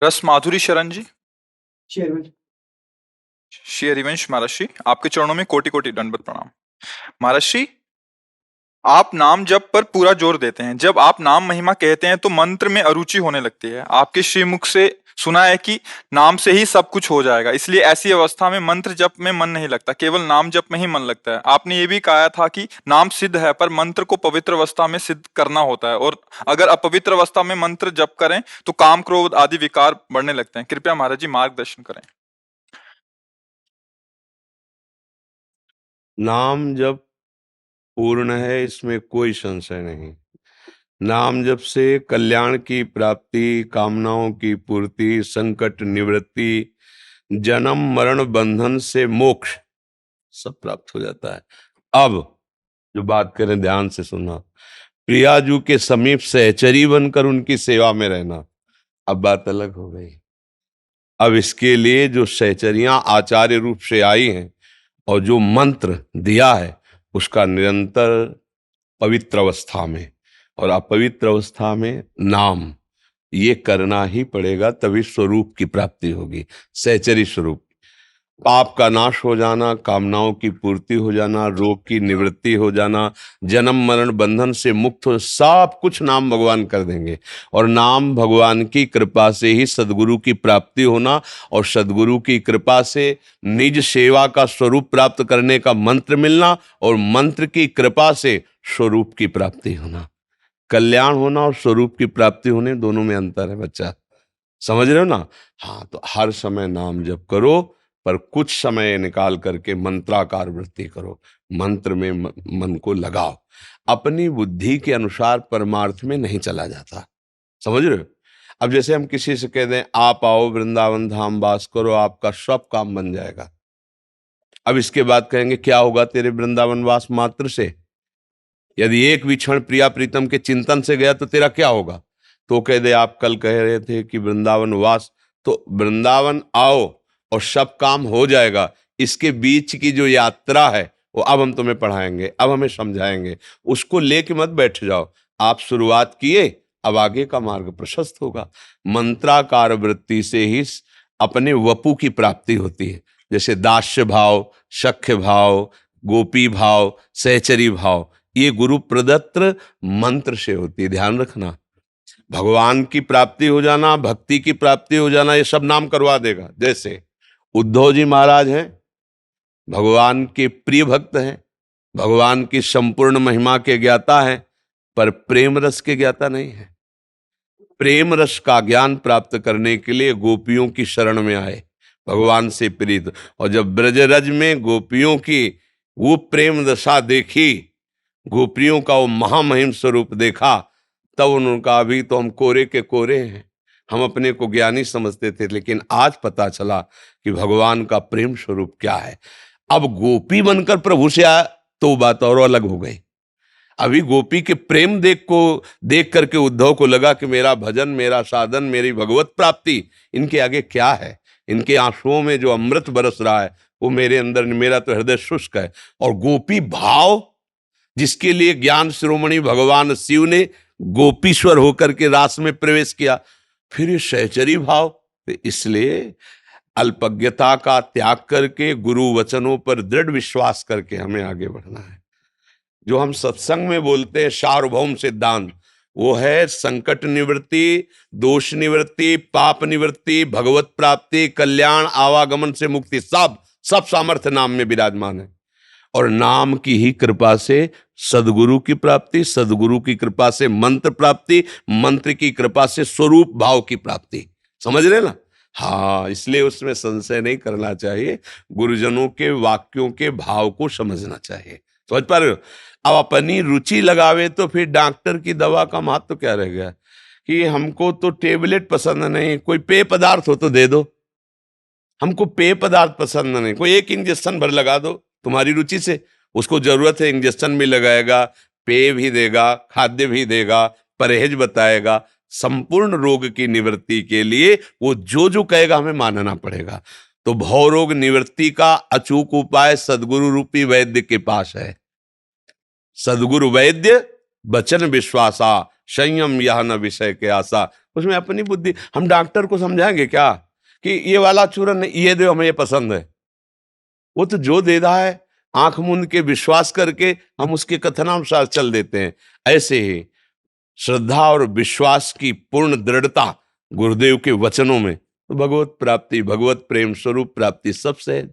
रस माधुरी शरण जी। शेरविन। श्री हरिवंश महर्षि, आपके चरणों में कोटि कोटि दंडवत प्रणाम। महर्षि, आप नाम जप पर पूरा जोर देते हैं। जब आप नाम महिमा कहते हैं तो मंत्र में अरुचि होने लगती है। आपके श्रीमुख से सुना है कि नाम से ही सब कुछ हो जाएगा, इसलिए ऐसी अवस्था में मंत्र जप में मन नहीं लगता, केवल नाम जप में ही मन लगता है। आपने ये भी कहा था कि नाम सिद्ध है, पर मंत्र को पवित्र अवस्था में सिद्ध करना होता है, और अगर अपवित्र अवस्था में मंत्र जप करें तो काम क्रोध आदि विकार बढ़ने लगते हैं। कृपया महाराज जी मार्गदर्शन करें। नाम जप पूर्ण है, इसमें कोई संशय नहीं। नाम जप से कल्याण की प्राप्ति, कामनाओं की पूर्ति, संकट निवृत्ति, जन्म मरण बंधन से मोक्ष सब प्राप्त हो जाता है। अब जो बात करें, ध्यान से सुनना। प्रियाजू के समीप सहचरी बनकर उनकी सेवा में रहना, अब बात अलग हो गई। अब इसके लिए जो सहचरियां आचार्य रूप से आई हैं और जो मंत्र दिया है, उसका निरंतर पवित्र अवस्था में और अपवित्र अवस्था में नाम, ये करना ही पड़ेगा, तभी स्वरूप की प्राप्ति होगी। सहचरी स्वरूप, पाप का नाश हो जाना, कामनाओं की पूर्ति हो जाना, रोग की निवृत्ति हो जाना, जन्म मरण बंधन से मुक्त हो, सब कुछ नाम भगवान कर देंगे। और नाम भगवान की कृपा से ही सदगुरु की प्राप्ति होना, और सदगुरु की कृपा से निज सेवा का स्वरूप प्राप्त करने का मंत्र मिलना, और मंत्र की कृपा से स्वरूप की प्राप्ति होना। कल्याण होना और स्वरूप की प्राप्ति होने, दोनों में अंतर है बच्चा, समझ रहे हो ना? हाँ, तो हर समय नाम जप करो, पर कुछ समय निकाल करके मंत्राकार वृत्ति करो, मंत्र में मन को लगाओ। अपनी बुद्धि के अनुसार परमार्थ में नहीं चला जाता, समझ रहे हो? अब जैसे हम किसी से कह दें आप आओ वृंदावन धाम वास करो, आपका सब काम बन जाएगा। अब इसके बाद कहेंगे क्या होगा तेरे वृंदावन वास मात्र से? यदि एक भी क्षण प्रिया प्रीतम के चिंतन से गया तो तेरा क्या होगा? तो कह दे आप कल कह रहे थे कि वृंदावन वास, तो वृंदावन आओ और सब काम हो जाएगा। इसके बीच की जो यात्रा है वो अब हम तुम्हें पढ़ाएंगे, अब हमें समझाएंगे, उसको लेके मत बैठ जाओ। आप शुरुआत किए, अब आगे का मार्ग प्रशस्त होगा। मंत्राकार वृत्ति से ही अपने वपु की प्राप्ति होती है, जैसे दास्य भाव, सख्य भाव, गोपी भाव, सहचरी भाव, ये गुरु प्रदत्त मंत्र से होती है। ध्यान रखना, भगवान की प्राप्ति हो जाना, भक्ति की प्राप्ति हो जाना, ये सब नाम करवा देगा। जैसे उद्धव जी महाराज हैं, भगवान के प्रिय भक्त हैं, भगवान की संपूर्ण महिमा के ज्ञाता हैं, पर प्रेम रस के ज्ञाता नहीं है। प्रेम रस का ज्ञान प्राप्त करने के लिए गोपियों की शरण में आए, भगवान से प्रीत, और जब ब्रजरज में गोपियों की वो प्रेम दशा देखी, गोपियों का वो महामहिम स्वरूप देखा, तब उन्होंने कहा अभी तो हम कोरे के कोरे हैं, हम अपने को ज्ञानी समझते थे, लेकिन आज पता चला कि भगवान का प्रेम स्वरूप क्या है। अब गोपी बनकर प्रभु से आया तो बात और अलग हो गई। अभी गोपी के प्रेम देख करके उद्धव को लगा कि मेरा भजन, मेरा साधन, मेरी भगवत प्राप्ति इनके आगे क्या है। इनके आंसुओं में जो अमृत बरस रहा है वो मेरे अंदर, मेरा तो हृदय शुष्क है। और गोपी भाव, जिसके लिए ज्ञान शिरोमणि भगवान शिव ने गोपीश्वर होकर के रास में प्रवेश किया, फिर ये सहचरी भाव। तो इसलिए अल्पज्ञता का त्याग करके गुरु वचनों पर दृढ़ विश्वास करके हमें आगे बढ़ना है। जो हम सत्संग में बोलते हैं सार्वभौम सिद्धांत, वो है संकट निवृत्ति, दोष निवृत्ति, पाप निवृत्ति, भगवत प्राप्ति, कल्याण, आवागमन से मुक्ति, सब सामर्थ्य नाम में विराजमान है। और नाम की ही कृपा से सदगुरु की प्राप्ति, सदगुरु की कृपा से मंत्र प्राप्ति, मंत्र की कृपा से स्वरूप भाव की प्राप्ति। समझ रहे ना? हाँ, इसलिए उसमें संशय नहीं करना चाहिए, गुरुजनों के वाक्यों के भाव को समझना चाहिए। समझ पा रहे हो? अब अपनी रुचि लगावे तो फिर डॉक्टर की दवा का महत्व क्या रह गया कि हमको तो टेबलेट पसंद नहीं, कोई पेय पदार्थ हो तो दे दो। हमको पेय पदार्थ पसंद नहीं, कोई एक इंजेक्शन भर लगा दो तुम्हारी रुचि से। उसको जरूरत है, इंजेक्शन भी लगाएगा, पेय भी देगा, खाद्य भी देगा, परहेज बताएगा। संपूर्ण रोग की निवृत्ति के लिए वो जो जो कहेगा हमें मानना पड़ेगा। तो भव रोग निवृत्ति का अचूक उपाय सदगुरु रूपी वैद्य के पास है। सदगुरु वैद्य बचन विश्वासा, संयम यह न विषय के आशा। उसमें अपनी बुद्धि। हम डॉक्टर को समझाएंगे क्या कि ये वाला चूरन ये दो, हमें ये पसंद है। वो तो जो दे रहा है आंख मूंद के विश्वास करके हम उसके कथनानुसार चल देते हैं। ऐसे ही श्रद्धा और विश्वास की पूर्ण दृढ़ता गुरुदेव के वचनों में, तो भगवत प्राप्ति, भगवत प्रेम स्वरूप प्राप्ति सबसे है।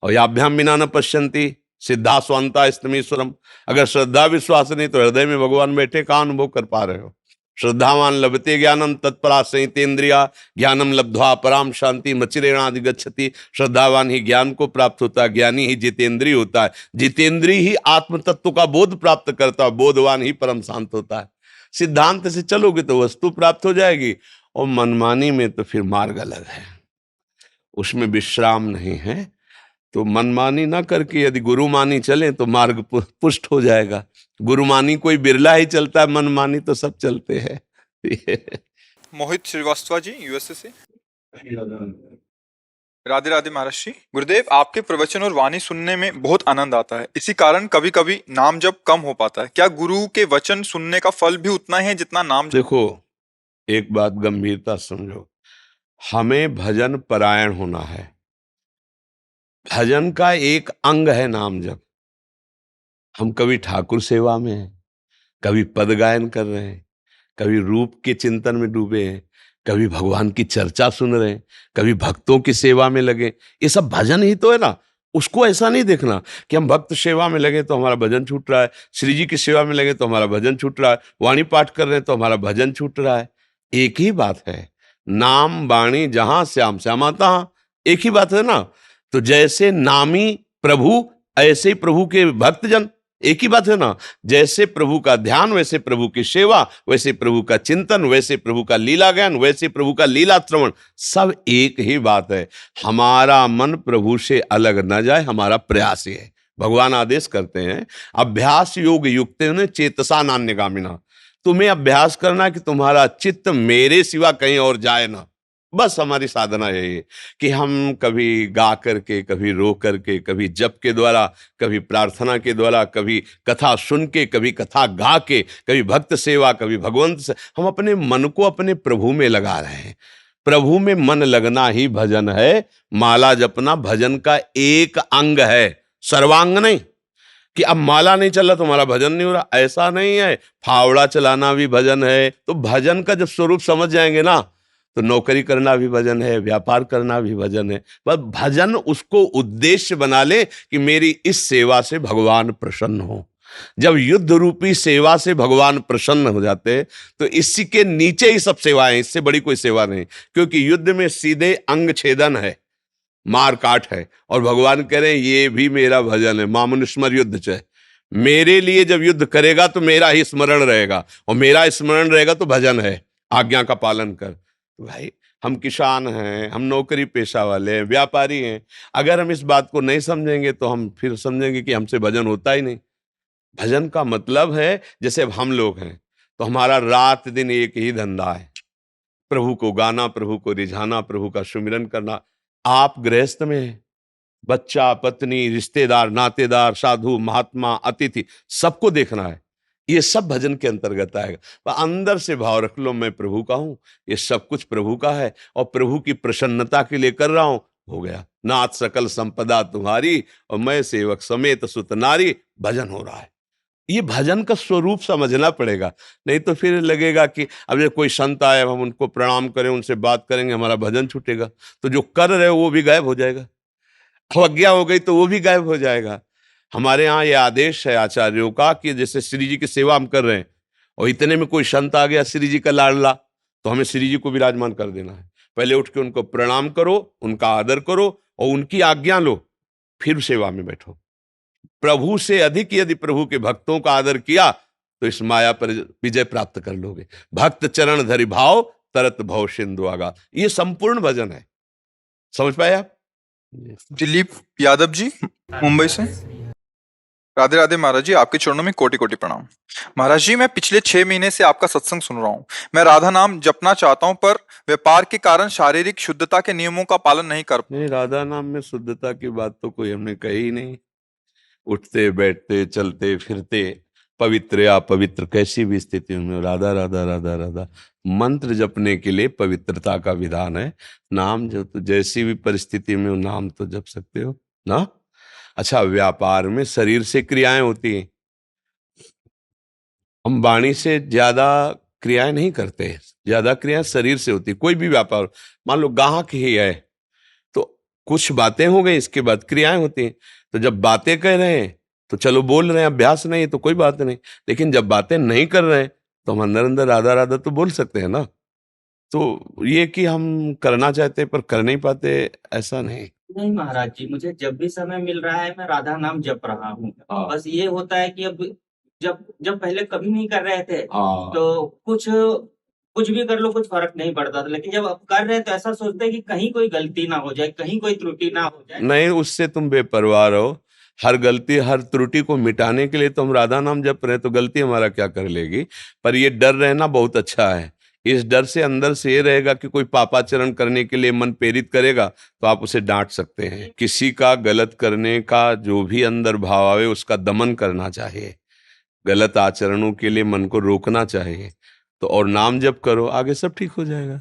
और याभ्याम विना न पश्यन्ति सिद्धा स्वांता स्तमीश्वरम। अगर श्रद्धा विश्वास नहीं तो हृदय में भगवान बैठे कहाँ अनुभव कर पा रहे हो। श्रद्धावान लभते ज्ञानम तत्परा संहितेन्द्रिया ज्ञानम लब्ध्वा पराम शांति मचिरेणादि गच्छति। श्रद्धावान ही ज्ञान को प्राप्त होता है, ज्ञानी ही जितेंद्रिय होता है, जितेंद्रिय ही आत्म तत्व का बोध प्राप्त करता है, बोधवान ही परम शांत होता है। सिद्धांत से चलोगे तो वस्तु प्राप्त हो जाएगी, और मनमानी में तो फिर मार्ग अलग है, उसमें विश्राम नहीं है। तो मनमानी ना करके यदि गुरुमानी चले तो मार्ग पुष्ट हो जाएगा। गुरुमानी कोई बिरला ही चलता है, मनमानी तो सब चलते हैं। मोहित श्रीवास्तव जी यूएसए से। राधे राधे महर्षि। गुरुदेव, आपके प्रवचन और वाणी सुनने में बहुत आनंद आता है, इसी कारण कभी कभी नाम जप कम हो पाता है। क्या गुरु के वचन सुनने का फल भी उतना ही है जितना नाम जप? देखो, एक बात गंभीरता समझो, हमें भजन परायण होना है। भजन का एक अंग है नाम जप। हम कभी ठाकुर सेवा में हैं, कभी पद गायन कर रहे हैं, कभी रूप के चिंतन में डूबे हैं, कभी भगवान की चर्चा सुन रहे हैं, कभी भक्तों की सेवा में लगे। ये सब भजन ही तो है ना। उसको ऐसा नहीं देखना कि हम भक्त सेवा में लगे तो हमारा भजन छूट रहा है, श्री जी की सेवा में लगे तो हमारा भजन छूट रहा है, वाणी पाठ कर रहे हैं तो हमारा भजन छूट रहा है। एक ही बात है, नाम वाणी जहां श्याम श्यामा तहाँ, एक ही बात है ना। तो जैसे नामी प्रभु ऐसे प्रभु के भक्तजन, एक ही बात है ना। जैसे प्रभु का ध्यान वैसे प्रभु की सेवा, वैसे प्रभु का चिंतन, वैसे प्रभु का लीला ज्ञान, वैसे प्रभु का लीला श्रवण, सब एक ही बात है। हमारा मन प्रभु से अलग न जाए, हमारा प्रयास ही है। भगवान आदेश करते हैं, अभ्यास योग युक्तेन चेतसा नान्यगामिना। तुम्हें अभ्यास करना कि तुम्हारा चित्त मेरे सिवा कहीं और जाए ना। बस हमारी साधना यही है कि हम कभी गा करके, कभी रो करके, कभी जप के द्वारा, कभी प्रार्थना के द्वारा, कभी कथा सुन के, कभी कथा गा के, कभी भक्त सेवा, कभी भगवंत से, हम अपने मन को अपने प्रभु में लगा रहे हैं। प्रभु में मन लगना ही भजन है। माला जपना भजन का एक अंग है, सर्वांग नहीं। कि अब माला नहीं चल रहा तो हमारा भजन नहीं हो रहा, ऐसा नहीं है। फावड़ा चलाना भी भजन है। तो भजन का जब स्वरूप समझ जाएंगे ना, तो नौकरी करना भी भजन है, व्यापार करना भी भजन है। बस भजन उसको उद्देश्य बना ले कि मेरी इस सेवा से भगवान प्रसन्न हो। जब युद्ध रूपी सेवा से भगवान प्रसन्न हो जाते तो इसी के नीचे ही सब सेवाएं, इससे बड़ी कोई सेवा नहीं। क्योंकि युद्ध में सीधे अंग छेदन है, मार काट है, और भगवान कह रहे हैं ये भी मेरा भजन है। मामनुस्मर युद्ध च मेरे लिए जब युद्ध करेगा तो मेरा ही स्मरण रहेगा, और मेरा स्मरण रहेगा तो भजन है, आज्ञा का पालन कर। तो भाई, हम किसान हैं, हम नौकरी पेशा वाले हैं, व्यापारी हैं। अगर हम इस बात को नहीं समझेंगे तो हम फिर समझेंगे कि हमसे भजन होता ही नहीं। भजन का मतलब है, जैसे अब हम लोग हैं तो हमारा रात दिन एक ही धंधा है, प्रभु को गाना, प्रभु को रिझाना, प्रभु का सुमिरन करना। आप गृहस्थ में हैं, बच्चा, पत्नी, रिश्तेदार, नातेदार, साधु, महात्मा, अतिथि, सबको देखना है। ये सब भजन के अंतर्गत आएगा। पर अंदर से भाव रख लो, मैं प्रभु का हूं, ये सब कुछ प्रभु का है, और प्रभु की प्रसन्नता के लिए कर रहा हूं। हो गया, नाथ सकल संपदा तुम्हारी, और मैं सेवक समेत सुत नारी। भजन हो रहा है। ये भजन का स्वरूप समझना पड़ेगा, नहीं तो फिर लगेगा कि अब ये कोई संत आए, हम उनको प्रणाम करें, उनसे बात करेंगे, हमारा भजन छूटेगा। तो जो कर रहे हो वो भी गायब हो जाएगा, अवज्ञा हो गई तो वो भी गायब हो जाएगा। हमारे यहाँ ये आदेश है आचार्यों का कि जैसे श्री जी की सेवा हम कर रहे हैं, और इतने में कोई संत आ गया श्री जी का लाडला, तो हमें श्री जी को विराजमान कर देना है। पहले उठ के उनको प्रणाम करो, उनका आदर करो, और उनकी आज्ञा लो, फिर सेवा में बैठो। प्रभु से अधिक यदि प्रभु के भक्तों का आदर किया तो इस माया पर विजय प्राप्त कर लोगे। भक्त चरण धरि भाव, तरत भव सिंधु आगा। ये संपूर्ण भजन है। समझ पाए आप? दिलीप यादव जी मुंबई से। राधे राधे महाराज जी, आपके चरणों में कोटि कोटि प्रणाम। महाराज जी, मैं पिछले 6 महीने से आपका सत्संग सुन रहा हूँ। मैं राधा नाम जपना चाहता हूँ, पर व्यापार के कारण शारीरिक शुद्धता के नियमों का पालन नहीं कर। नहीं, राधा नाम में शुद्धता की बात तो कोई हमने कही नहीं। उठते बैठते चलते फिरते पवित्र या अपवित्र कैसी भी स्थिति में राधा राधा राधा राधा मंत्र जपने के लिए पवित्रता का विधान है। नाम जो तो जैसी भी परिस्थिति में हो नाम तो जप सकते हो ना। अच्छा, व्यापार में शरीर से क्रियाएं होती हैं, हम वाणी से ज्यादा क्रियाएं नहीं करते, ज्यादा क्रियाएं शरीर से होती। कोई भी व्यापार, मान लो ग्राहक ही है तो कुछ बातें हो गई, इसके बाद क्रियाएं होती हैं। तो जब बातें कह रहे हैं तो चलो बोल रहे हैं, अभ्यास नहीं तो कोई बात नहीं। लेकिन जब बातें नहीं कर रहे हैं तो हम अंदर अंदर राधा राधा तो बोल सकते हैं ना। तो ये कि हम करना चाहते हैं पर कर नहीं पाते, ऐसा नहीं। नहीं महाराज जी, मुझे जब भी समय मिल रहा है मैं राधा नाम जप रहा हूँ। हाँ। बस ये होता है कि अब जब जब पहले कभी नहीं कर रहे थे हाँ। तो कुछ भी कर लो कुछ फर्क नहीं पड़ता था, लेकिन जब अब कर रहे हैं तो ऐसा सोचते हैं कि कहीं कोई गलती ना हो जाए, कहीं कोई त्रुटि ना हो जाए। नहीं, उससे तुम बेपरवाह रहो। हर गलती हर त्रुटि को मिटाने के लिए तो हम राधा नाम जप रहे हैं, तो गलती हमारा क्या कर लेगी। पर ये डर रहना बहुत अच्छा है। इस डर से अंदर से ये रहेगा कि कोई पापाचरण करने के लिए मन प्रेरित करेगा तो आप उसे डांट सकते हैं। किसी का गलत करने का जो भी अंदर भाव आवे उसका दमन करना चाहिए, गलत आचरणों के लिए मन को रोकना चाहिए। तो और नाम जप करो, आगे सब ठीक हो जाएगा।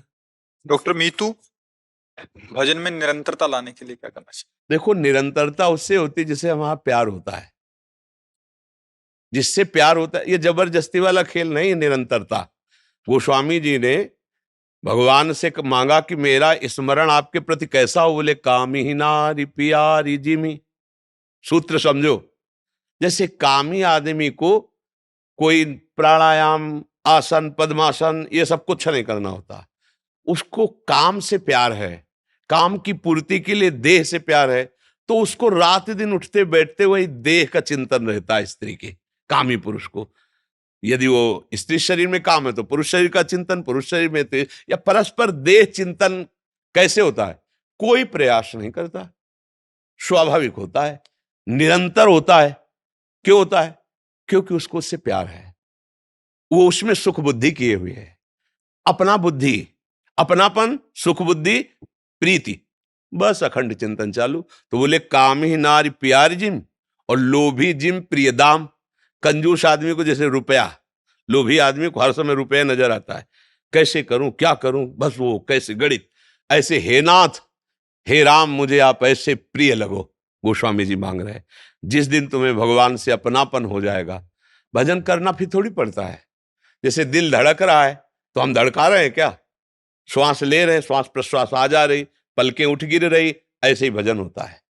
डॉक्टर मीतू, भजन में निरंतरता लाने के लिए क्या करना चाहिए? देखो, निरंतरता उससे होती है जिससे हमारा प्यार होता है। जिससे प्यार होता है, ये जबरदस्ती वाला खेल नहीं है निरंतरता। गोस्वामी जी ने भगवान से मांगा कि मेरा स्मरण आपके प्रति कैसा हो, बोले कामी नारी प्यारी जिमी। सूत्र समझो, जैसे कामी आदमी को कोई प्राणायाम, आसन, पद्मासन ये सब कुछ नहीं करना होता। उसको काम से प्यार है, काम की पूर्ति के लिए देह से प्यार है, तो उसको रात दिन उठते बैठते वही देह का चिंतन रहता है। स्त्री के, कामी पुरुष को, यदि वो स्त्री शरीर में काम है तो पुरुष शरीर का चिंतन, पुरुष शरीर में तो, या परस्पर देह चिंतन कैसे होता है? कोई प्रयास नहीं करता, स्वाभाविक होता है, निरंतर होता है। क्यों होता है? क्योंकि उसको उससे प्यार है, वो उसमें सुख बुद्धि किए हुए है। अपना बुद्धि, अपनापन, सुख बुद्धि, प्रीति, बस अखंड चिंतन चालू। तो बोले काम ही नारी प्यारी जिम और लोभी जिम प्रिय दाम। कंजूस आदमी को जैसे रुपया, लोभी आदमी को हर समय रुपया नजर आता है, कैसे करूं क्या करूं, बस वो कैसे गणित। ऐसे हे नाथ हे राम मुझे आप ऐसे प्रिय लगो, गोस्वामी जी मांग रहे हैं। जिस दिन तुम्हें भगवान से अपनापन हो जाएगा, भजन करना फिर थोड़ी पड़ता है। जैसे दिल धड़क रहा है तो हम धड़का रहे हैं क्या? श्वास ले रहे हैं, श्वास प्रश्वास आ जा रही, पलकें उठ गिर रही, ऐसे ही भजन होता है।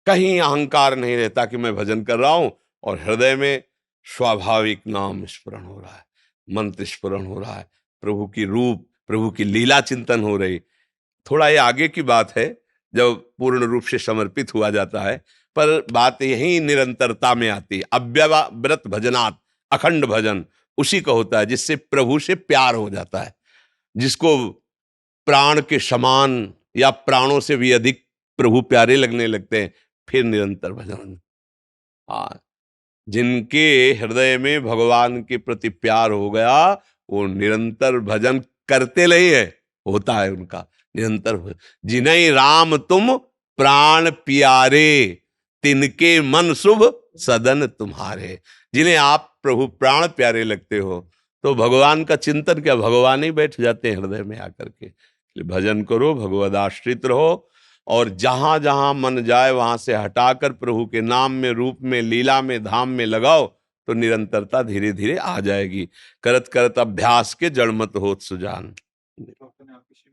कहीं अहंकार नहीं रहता कि मैं भजन कर रहा हूं, और हृदय में स्वाभाविक नाम स्मरण हो रहा है, मंत्र स्मरण हो रहा है, प्रभु की रूप, प्रभु की लीला चिंतन हो रही। थोड़ा ये आगे की बात है जब पूर्ण रूप से समर्पित हुआ जाता है, पर बात यही निरंतरता में आती है। अव्यवव्रत भजनात्, अखंड भजन उसी का होता है जिससे प्रभु से प्यार हो जाता है, जिसको प्राण के समान या प्राणों से भी अधिक प्रभु प्यारे लगने लगते हैं, फिर निरंतर भजन। हाँ, जिनके हृदय में भगवान के प्रति प्यार हो गया वो निरंतर भजन करते नहीं है, होता है उनका निरंतर भजन। जिन्हें राम तुम प्राण प्यारे, तिनके मन शुभ सदन तुम्हारे। जिन्हें आप प्रभु प्राण प्यारे लगते हो तो भगवान का चिंतन क्या, भगवान ही बैठ जाते हैं हृदय में आकर के। भजन करो, भगवद आश्रित रहो, और जहां जहां मन जाए वहां से हटाकर प्रभु के नाम में, रूप में, लीला में, धाम में लगाओ तो निरंतरता धीरे धीरे आ जाएगी। करत करत अभ्यास के जड़ मत होत सुजान।